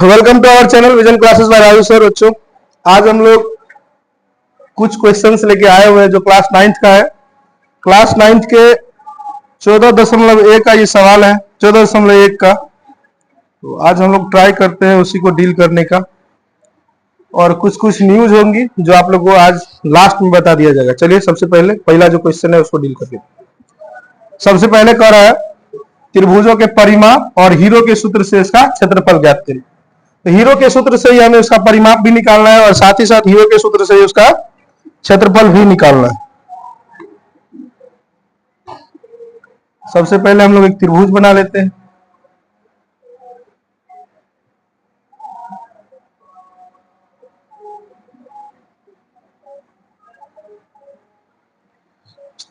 Welcome to our channel vision classes by Raju sir. बच्चों, आज हम लोग कुछ क्वेश्चंस लेके आए हुए हैं जो क्लास 9th का है। क्लास 9th के 14.1 का ये सवाल है, 14.1 का। तो आज हम लोग ट्राई करते हैं उसी को डील करने का, और कुछ कुछ न्यूज होंगी जो आप लोग को आज लास्ट में बता दिया जाएगा। चलिए, सबसे पहले पहला जो क्वेश्चन है उसको डील करते हैं। सबसे पहले कह रहा है त्रिभुजों के परिमाप और हीरो के सूत्र से इसका क्षेत्रफल ज्ञात करें। तो हीरो के सूत्र से ही हमें उसका परिमाप भी निकालना है और साथ ही साथ हीरो के सूत्र से ही उसका क्षेत्रफल भी निकालना है। सबसे पहले हम लोग एक त्रिभुज बना लेते हैं।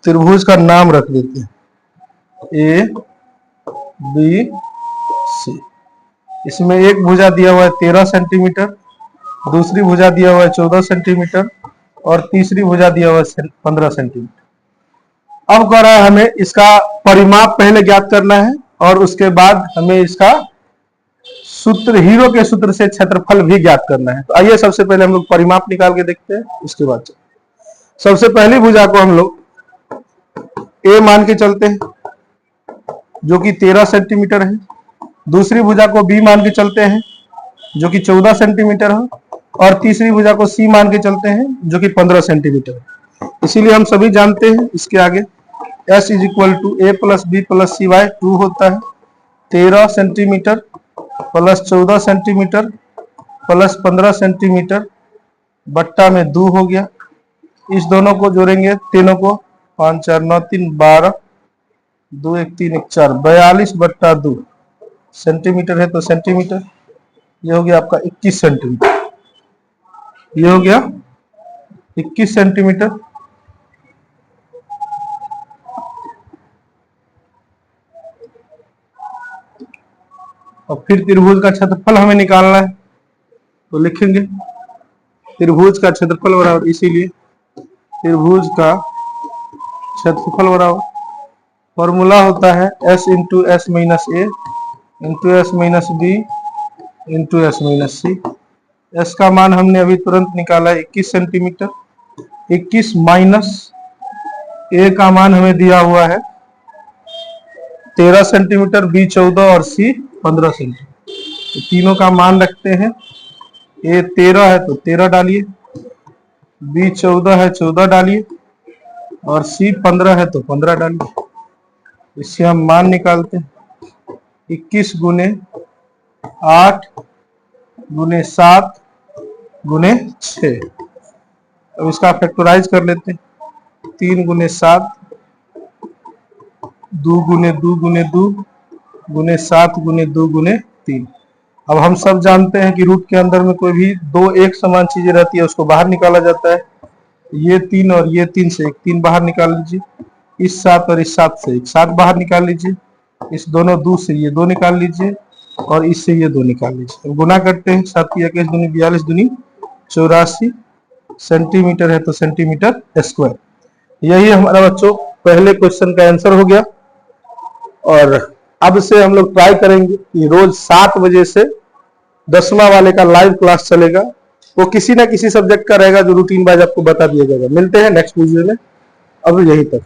त्रिभुज का नाम रख देते हैं ए बी सी। इसमें एक भुजा दिया हुआ है 13 सेंटीमीटर, दूसरी भुजा दिया हुआ है 14 सेंटीमीटर और तीसरी भुजा दिया हुआ है 15 सेंटीमीटर। अब कह रहा है हमें इसका परिमाप पहले ज्ञात करना है और उसके बाद हमें इसका सूत्र, हीरो के सूत्र से क्षेत्रफल भी ज्ञात करना है। तो आइए सबसे पहले हम लोग परिमाप निकाल के देखते हैं, उसके बाद सबसे पहली भुजा को हम लोग ए मान के चलते हैं जो कि 13 सेंटीमीटर है। दूसरी भुजा को बी मान के चलते हैं जो कि 14 सेंटीमीटर है, और तीसरी भुजा को सी मान के चलते हैं जो कि 15 सेंटीमीटर है। इसीलिए हम सभी जानते हैं इसके आगे S is equal to A plus B plus C by 2 होता है। 13 centimetre plus 14 centimetre plus 15 centimetre बट्टा में 2 हो गया। इस दोनों को जोड़ेंगे, तीनों को, 5 4 9 3 12, 2 1 3 1 4, 42 बट्टा 2 सेंटीमीटर है तो सेंटीमीटर। ये हो गया आपका 21 सेंटीमीटर। ये हो गया 21 सेंटीमीटर। और फिर त्रिभुज का क्षेत्रफल हमें निकालना है, तो लिखेंगे त्रिभुज का क्षेत्रफल बराबर, इसीलिए त्रिभुज का क्षेत्रफल बराबर फॉर्मूला होता है S into S minus A into S minus B into S minus C. S का मान हमने अभी तुरंत निकाला है 21 सेंटीमीटर। 21 माइनस ए का मान हमें दिया हुआ है 13 सेंटीमीटर, बी 14 और सी 15 सेंटीमीटर। तो तीनों का मान रखते हैं। ए 13 है तो 13 डालिए, बी 14 है 14 डालिए, और सी 15 है तो 15 डालिए। इससे हम मान निकालते हैं 21 गुने 8 गुने 7 गुने 6। अब इसका फैक्टराइज कर लेते हैं। 3 गुने 7, 2 गुने 2 गुने 2 गुने 7 गुने 2 गुने 3। अब हम सब जानते हैं कि रूट के अंदर में कोई भी दो एक समान चीजें रहती है उसको बाहर निकाला जाता है। ये 3 और ये 3 से एक 3 बाहर निकाल लीजिए, इस 7 और इस 7 से एक 7 बाहर निकाल लीजिए, इस दोनों 2 से ये 2 निकाल लीजिए और इससे ये 2 निकाल लीजिए। गुना करते हैं, 7 की 21 दूनी 42 दूनी 84 सेंटीमीटर है तो सेंटीमीटर स्क्वायर। यही हमारा बच्चों पहले क्वेश्चन का आंसर हो गया। और अब से हम लोग ट्राई करेंगे कि रोज 7 बजे से 10वां वाले का लाइव क्लास चलेगा। वो किसी ना किसी सब्जेक्ट का रहेगा जो रूटीन वाइज आपको बता दिया जाएगा। मिलते हैं नेक्स्ट वीडियो में। अब यही तक।